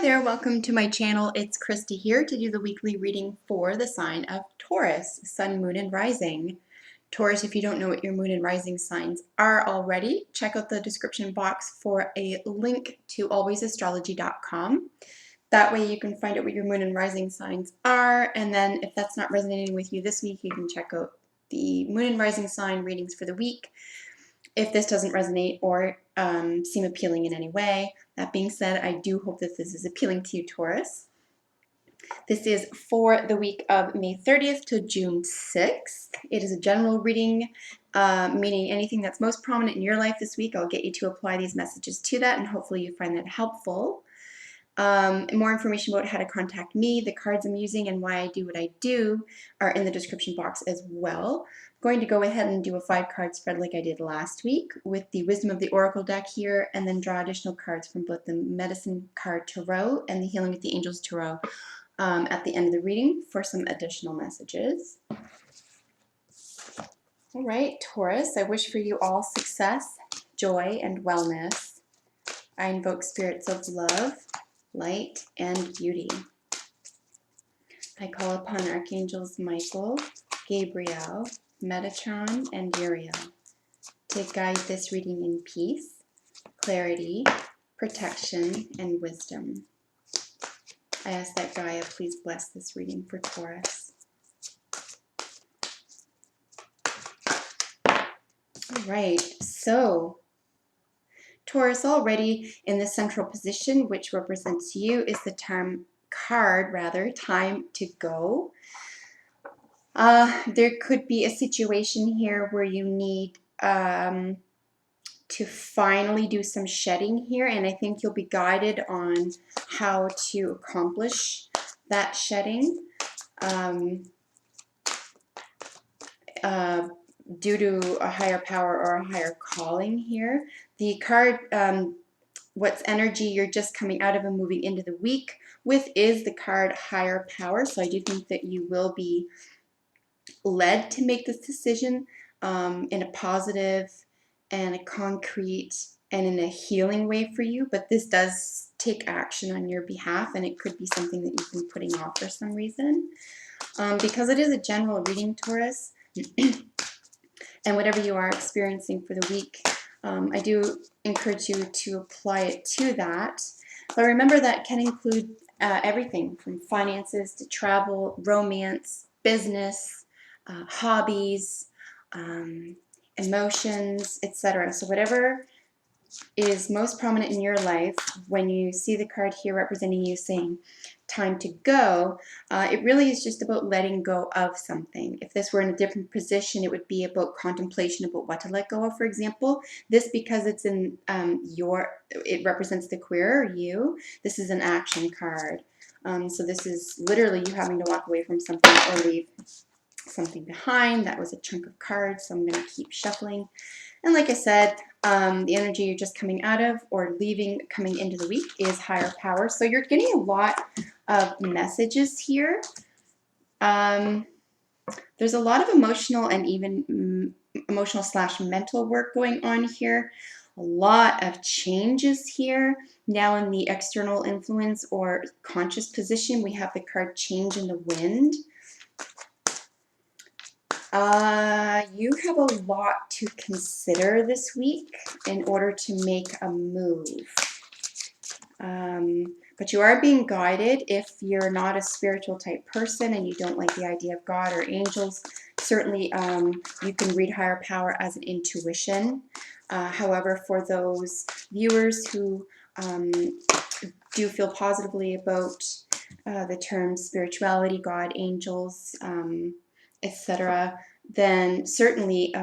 there, welcome to my channel. It's Christy here to do the weekly reading for the sign of Taurus, Sun, Moon, and Rising. Taurus, if you don't know what your moon and rising signs are already, check out the description box for a link to alwaysastrology.com. That way you can find out what your moon and rising signs are, and then if that's not resonating with you this week, you can check out the moon and rising sign readings for the week if this doesn't resonate or seem appealing in any way. That being said, I do hope that this is appealing to you, Taurus. This is for the week of May 30th to June 6th. It is a general reading, meaning anything that's most prominent in your life this week, I'll get you to apply these messages to that, and hopefully you find that helpful. More information about how to contact me, the cards I'm using, and why I do what I do are in the description box as well. I'm going to go ahead and do a 5-card spread like I did last week with the Wisdom of the Oracle deck here, and then draw additional cards from both the Medicine card Tarot and the Healing with the Angels Tarot at the end of the reading for some additional messages. All right, Taurus, I wish for you all success, joy, and wellness. I invoke spirits of love, light, and beauty. I call upon Archangels Michael, Gabriel, Metatron, and Uriel to guide this reading in peace, clarity, protection, and wisdom. I ask that Gaia please bless this reading for Taurus. All right, so Taurus, already in the central position, which represents you, is the time to go. There could be a situation here where you need to finally do some shedding here, and I think you'll be guided on how to accomplish that shedding due to a higher power or a higher calling here. The card, what's energy you're just coming out of and moving into the week with, is the card higher power. So I do think that you will be led to make this decision in a positive and a concrete and in a healing way for you, but this does take action on your behalf, and it could be something that you've been putting off for some reason. Because it is a general reading, Taurus, and whatever you are experiencing for the week, I do encourage you to apply it to that. But remember that can include everything from finances to travel, romance, business, hobbies, emotions, etc. So whatever is most prominent in your life, when you see the card here representing you saying time to go, it really is just about letting go of something. If this were in a different position, it would be about contemplation about what to let go of, for example. This, because it's in it represents the queer, you, this is an action card. So this is literally you having to walk away from something or leave something behind. That was a chunk of cards, so I'm going to keep shuffling. And like I said, the energy you're just coming out of or leaving, coming into the week, is higher power. So you're getting a lot of messages here. There's a lot of emotional and even emotional/mental work going on here. A lot of changes here. Now in the external influence or conscious position, we have the card Change in the Wind. You have a lot to consider this week in order to make a move. But you are being guided. If you're not a spiritual type person and you don't like the idea of God or angels, certainly you can read higher power as an intuition. However, for those viewers who do feel positively about the terms spirituality, God, angels, etc., then certainly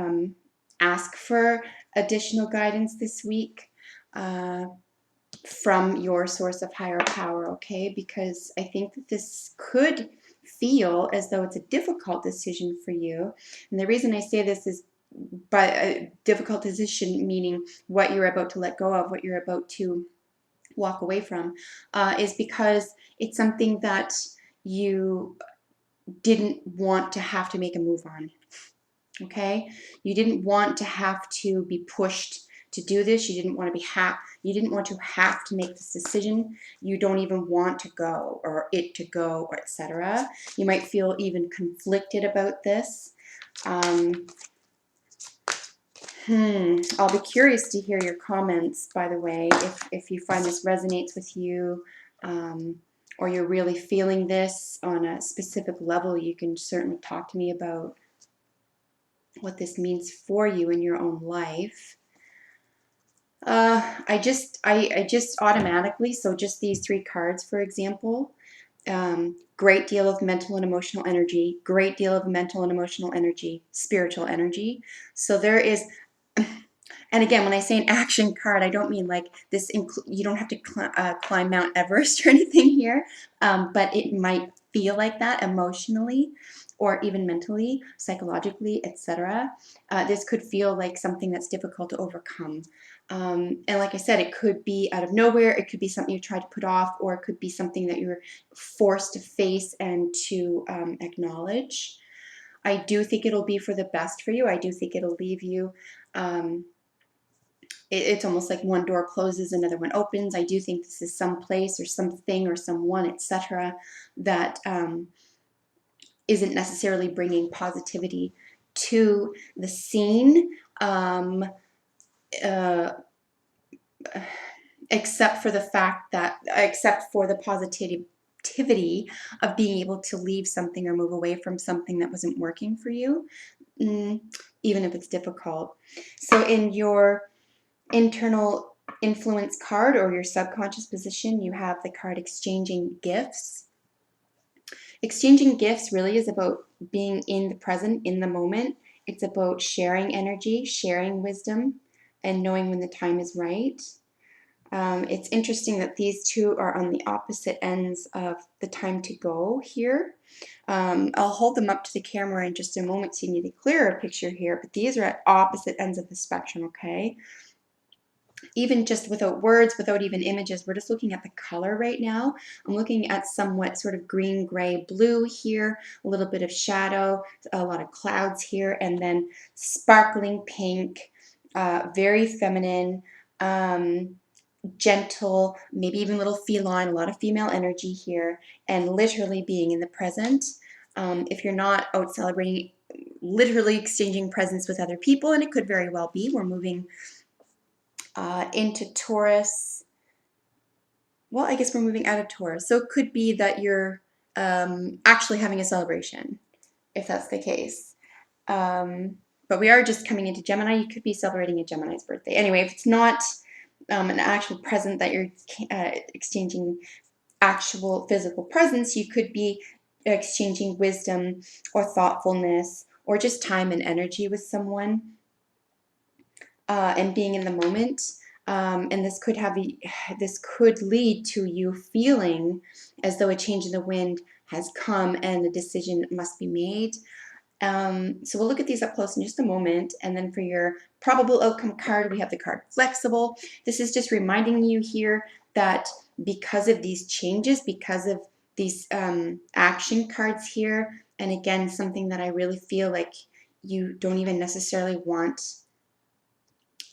ask for additional guidance this week from your source of higher power, okay? Because I think that this could feel as though it's a difficult decision for you. And the reason I say this is by a difficult decision, meaning what you're about to let go of, what you're about to walk away from, is because it's something that you didn't want to have to make a move on, okay? You didn't want to have to be pushed to do this. You didn't want to have to make this decision. You don't even want to go, or it to go, or etc. You might feel even conflicted about this. I'll be curious to hear your comments, by the way, if you find this resonates with you, or you're really feeling this on a specific level. You can certainly talk to me about what this means for you in your own life. I just automatically, so just these 3 cards, for example, great deal of mental and emotional energy, great deal of mental and emotional energy, spiritual energy. So there is, and again, when I say an action card, I don't mean like this, you don't have to climb Mount Everest or anything here, but it might feel like that emotionally, or even mentally, psychologically, etc. This could feel like something that's difficult to overcome. And like I said, it could be out of nowhere, it could be something you tried to put off, or it could be something that you're forced to face and to acknowledge. I do think it'll be for the best for you. I do think it'll leave you, it's almost like one door closes, another one opens. I do think this is some place or something or someone, etc., that isn't necessarily bringing positivity to the scene, except for the fact that, except for the positivity of being able to leave something or move away from something that wasn't working for you, even if it's difficult. So in your internal influence card, or your subconscious position, you have the card exchanging gifts. Exchanging gifts really is about being in the present, in the moment. It's about sharing energy, sharing wisdom, and knowing when the time is right. It's interesting that these 2 are on the opposite ends of the time to go here. I'll hold them up to the camera in just a moment so you need a clearer picture here, but these are at opposite ends of the spectrum, okay? Even just without words, without even images, we're just looking at the color right now. I'm looking at somewhat sort of green, gray, blue here, a little bit of shadow, a lot of clouds here, and then sparkling pink, very feminine, gentle, maybe even a little feline, a lot of female energy here, and literally being in the present. If you're not out celebrating, literally exchanging presents with other people, and it could very well be, we're moving into Taurus. Well, I guess we're moving out of Taurus. So it could be that you're actually having a celebration, if that's the case. But we are just coming into Gemini. You could be celebrating a Gemini's birthday. Anyway, if it's not an actual present that you're exchanging actual physical presents, you could be exchanging wisdom or thoughtfulness or just time and energy with someone, and being in the moment. And this could lead to you feeling as though a change in the wind has come and a decision must be made. So we'll look at these up close in just a moment. And then for your probable outcome card, we have the card flexible. This is just reminding you here that because of these changes, because of these action cards here, and again, something that I really feel like you don't even necessarily want.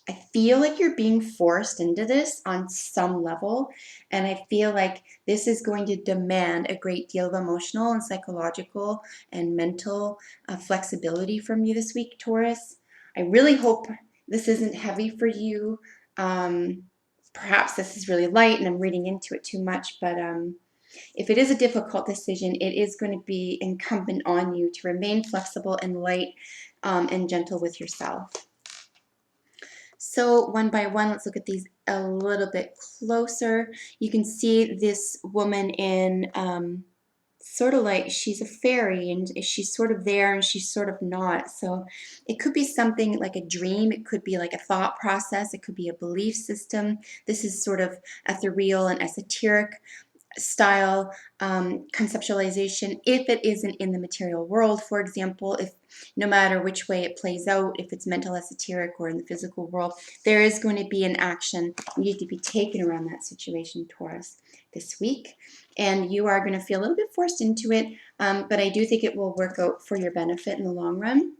I feel like you're being forced into this on some level, and I feel like this is going to demand a great deal of emotional and psychological and mental flexibility from you this week, Taurus. I really hope this isn't heavy for you. Perhaps this is really light and I'm reading into it too much, but if it is a difficult decision, it is going to be incumbent on you to remain flexible and light and gentle with yourself. So one by one, let's look at these a little bit closer. You can see this woman in sort of like she's a fairy, and she's sort of there and she's sort of not. So it could be something like a dream. It could be like a thought process. It could be a belief system. This is sort of ethereal and esoteric style conceptualization, if it isn't in the material world. For example, if no matter which way it plays out, if it's mental, esoteric, or in the physical world, there is going to be an action need to be taken around that situation, Taurus, this week, and you are going to feel a little bit forced into it, but I do think it will work out for your benefit in the long run.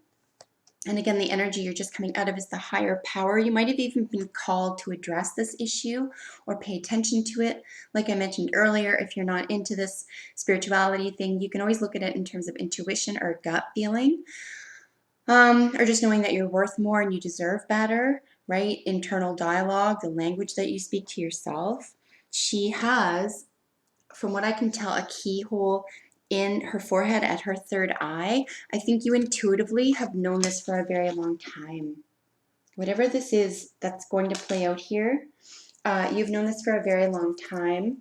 And again, the energy you're just coming out of is the higher power. You might have even been called to address this issue or pay attention to it. Like I mentioned earlier, if you're not into this spirituality thing, you can always look at it in terms of intuition or gut feeling, or just knowing that you're worth more and you deserve better, right? Internal dialogue, the language that you speak to yourself. She has, from what I can tell, a keyhole in her forehead at her third eye. I think you intuitively have known this for a very long time. Whatever this is that's going to play out here, you've known this for a very long time,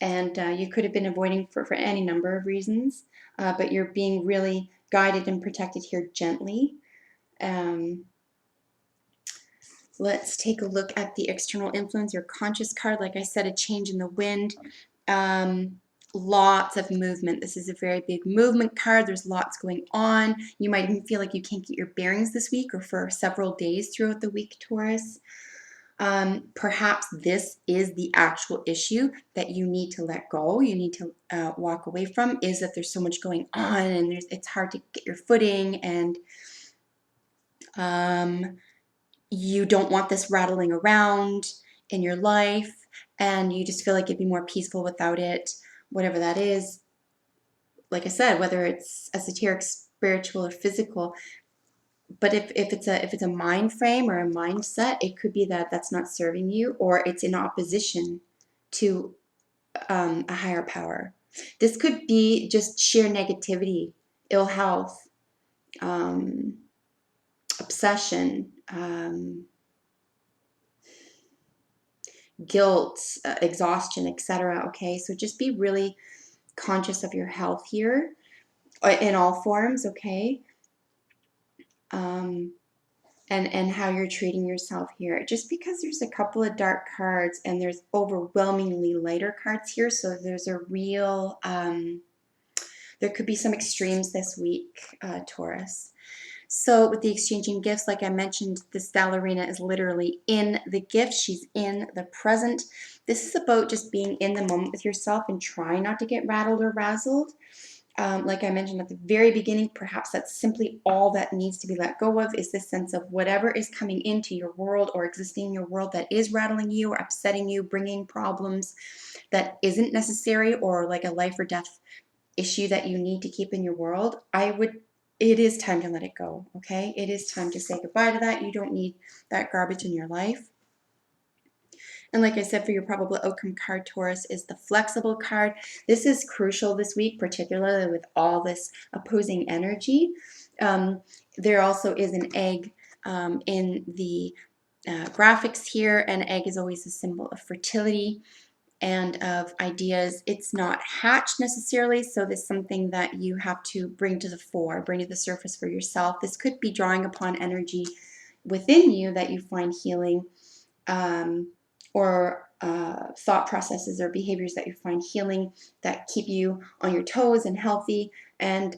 and you could have been avoiding for any number of reasons, but you're being really guided and protected here gently. Um, Let's take a look at the external influence, your conscious card. Like I said, a change in the wind. Lots of movement. This is a very big movement card. There's lots going on. You might even feel like you can't get your bearings this week or for several days throughout the week, Taurus. Perhaps this is the actual issue that you need to let go, you need to walk away from, is that there's so much going on and it's hard to get your footing, and you don't want this rattling around in your life, and you just feel like it'd be more peaceful without it, whatever that is. Like I said, whether it's esoteric, spiritual, or physical, but if it's a mind frame or a mindset, it could be that that's not serving you, or it's in opposition to a higher power. This could be just sheer negativity, ill health, obsession, guilt, exhaustion, etc. Okay, so just be really conscious of your health here in all forms, okay? And how you're treating yourself here. Just because there's a couple of dark cards and there's overwhelmingly lighter cards here, so there's a real, there could be some extremes this week, Taurus. So with the exchanging gifts, like I mentioned, this ballerina is literally in the gift. She's in the present. This is about just being in the moment with yourself and trying not to get rattled or razzled. Like I mentioned at the very beginning, perhaps that's simply all that needs to be let go of, is this sense of whatever is coming into your world or existing in your world that is rattling you or upsetting you, bringing problems that isn't necessary, or like a life or death issue that you need to keep in your world. It is time to let it go, okay? It is time to say goodbye to that. You don't need that garbage in your life. And like I said, for your probable outcome card, Taurus, is the flexible card. This is crucial this week, particularly with all this opposing energy. There also is an egg in the graphics here. An egg is always a symbol of fertility and of ideas. It's not hatched necessarily, so this is something that you have to bring to the fore, bring to the surface for yourself. This could be drawing upon energy within you that you find healing, or thought processes or behaviors that you find healing, that keep you on your toes and healthy. And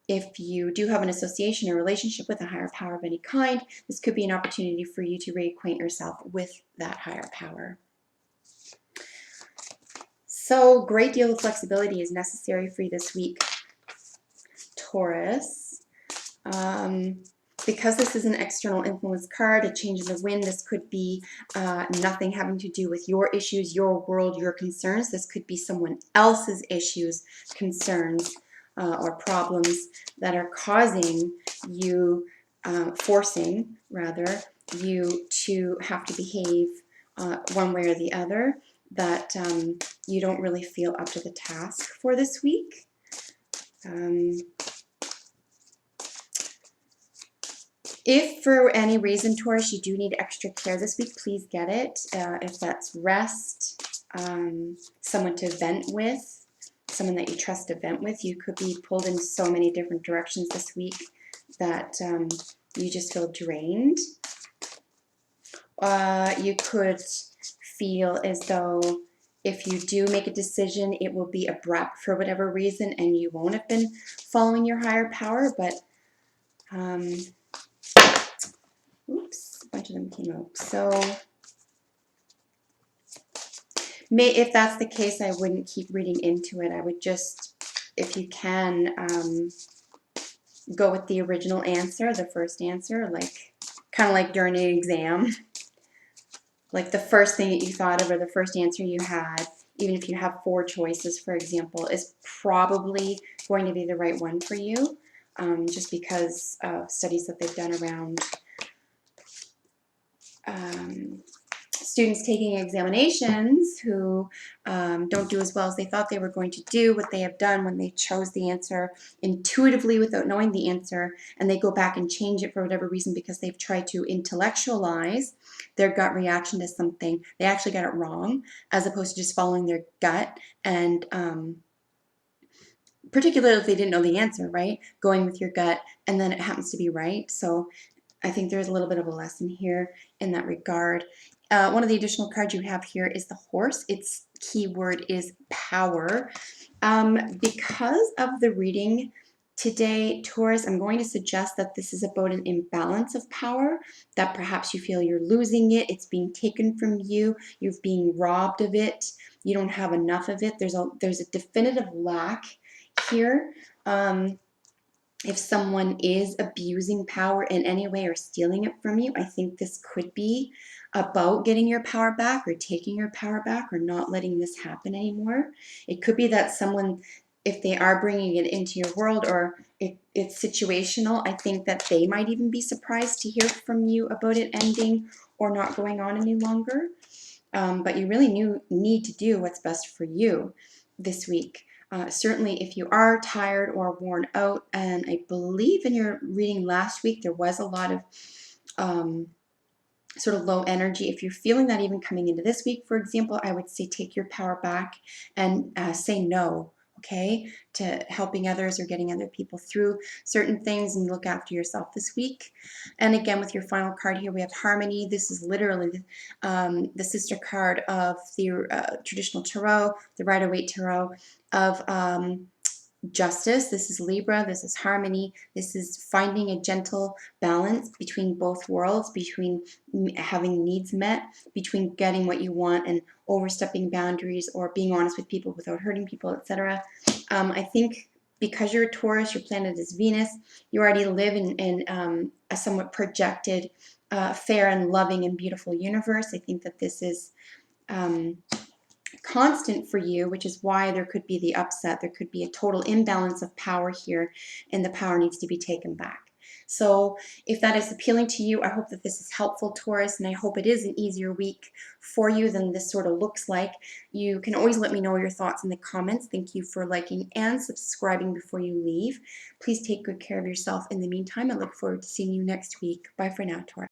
if you do have an association or relationship with a higher power of any kind, this could be an opportunity for you to reacquaint yourself with that higher power. So, great deal of flexibility is necessary for you this week, Taurus. Because this is an external influence card, a change in the wind, this could be nothing having to do with your issues, your world, your concerns. This could be someone else's issues, concerns, or problems that are causing you, forcing, rather, you to have to behave one way or the other, that you don't really feel up to the task for this week. If for any reason, Taurus, you do need extra care this week, please get it. If that's rest, someone to vent with, someone that you trust to vent with, you could be pulled in so many different directions this week that you just feel drained. You could feel as though if you do make a decision, it will be abrupt for whatever reason, and you won't have been following your higher power, but oops, a bunch of them came out. So if that's the case, I wouldn't keep reading into it. I would just, if you can, go with the original answer, the first answer, like kind of like during an exam. Like the first thing that you thought of or the first answer you had, even if you have 4 choices, for example, is probably going to be the right one for you, just because of studies that they've done around students taking examinations who don't do as well as they thought they were going to do, what they have done when they chose the answer intuitively without knowing the answer, and they go back and change it for whatever reason because they've tried to intellectualize their gut reaction to something. They actually got it wrong, as opposed to just following their gut and particularly if they didn't know the answer, right? Going with your gut, and then it happens to be right. So I think there's a little bit of a lesson here in that regard. One of the additional cards you have here is the horse. Its keyword is power. Because of the reading today, Taurus, I'm going to suggest that this is about an imbalance of power, that perhaps you feel you're losing it, it's being taken from you, you're being robbed of it, you don't have enough of it. There's a definitive lack here. If someone is abusing power in any way or stealing it from you, I think this could be about getting your power back or taking your power back or not letting this happen anymore. It could be that someone, if they are bringing it into your world or it's situational, I think that they might even be surprised to hear from you about it ending or not going on any longer. But you really need to do what's best for you this week. Certainly, if you are tired or worn out, and I believe in your reading last week, there was a lot of sort of low energy. If you're feeling that even coming into this week, for example, I would say take your power back and say no, okay, to helping others or getting other people through certain things, and look after yourself this week. And again, with your final card here, we have Harmony. This is literally the sister card of the traditional tarot, the Rider-Waite tarot of Justice. This is Libra. This is Harmony. This is finding a gentle balance between both worlds, between having needs met, between getting what you want and overstepping boundaries, or being honest with people without hurting people, etc. I think because you're a Taurus, your planet is Venus, you already live in a somewhat projected, fair and loving and beautiful universe. I think that this is constant for you, which is why there could be the upset. There could be a total imbalance of power here, and the power needs to be taken back. So if that is appealing to you, I hope that this is helpful, Taurus, and I hope it is an easier week for you than this sort of looks like. You can always let me know your thoughts in the comments. Thank you for liking and subscribing before you leave. Please take good care of yourself in the meantime. I look forward to seeing you next week. Bye for now, Taurus.